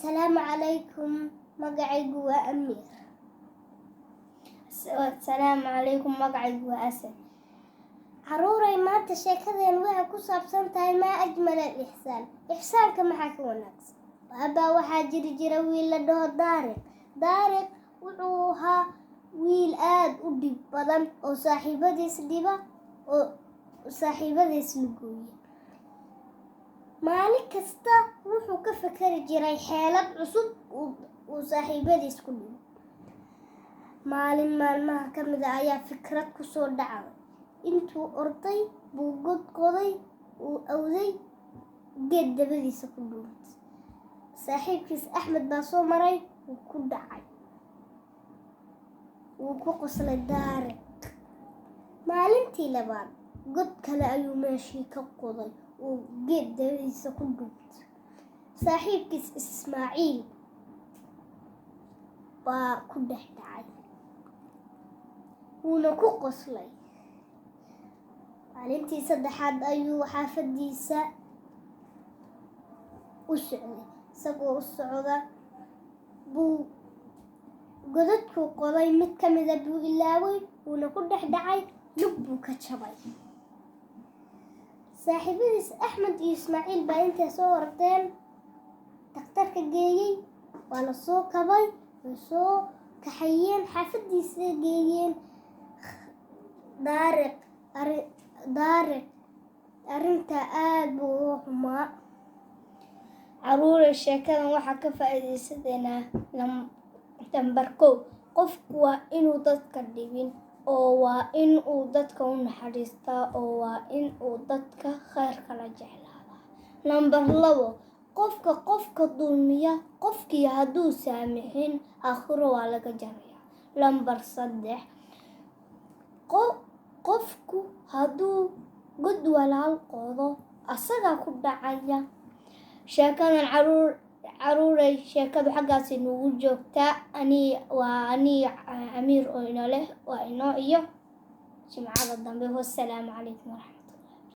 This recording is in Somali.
السلام عليكم مقعد وأمير. السلام عليكم مقعد وأسد. عروري ما تشكذين وها كصاب تاي ما أجمل الإحسان. إحسان كما حكوا نقص. أبا وحاجر جروي لده دارك وعوها ويل آد ودي بدن أو صاحبة دي سديبة أو صاحبة دي سلقوية. مالك كستا وحو كفكر جراي حالب عصب وصاحبadiis ku dhig maalin maalmaha kamid ah ayaa fikrad ku soo dhacay intuu orday buu god qoday uu awday geed dabadiisa ku dhuuntay saaxiibkiis Axmed baa soo maray uu ku dhacay uu ku qoslay daaray maalintii labaad god kale ayuu meeshii ka qoday uu geed dabadiisa ku dhuuntay saaxiibkiis Ismaaciil baa ku dhex dhacay wuuna ku qoslay maalintii saddexaad ayuu xaafadiisa u socday isagoo u socda buu godadku qoday mid ka mid ah buu ilaaway wuuna ku dhex dhacay lug buu ka jabay saaxiibadiis Axmed iyo Ismaaciil baa intay soo ordeen dhakhtarka geeyay waa la soo kabay way soo kaxayeen xaafadiisa geeyeen daarik arrinta aad buu u xumaa. Caruuray sheekadan waxaa ka faa'iidaysadeynaa lambar 1 qofku waa inuu dadka dhibin oo waa inuu dadka u naxariistaa oo waa inuu dadka khayrka la jeclaadaa. Lambar 2 qofka dulmiya qofkii hadduu saamixin aakhiro waa laga jarayaa. Lambar 3 qofku hadduu god walaal qodo asagaa ku dhacaya. Sheekadan caruuray sheekadu xaggaas inoogu joogtaa ani Amiir oo inoo leh waa inoo iyo jimcada dambe. Wassalaamu calaykum waraxmatullahi.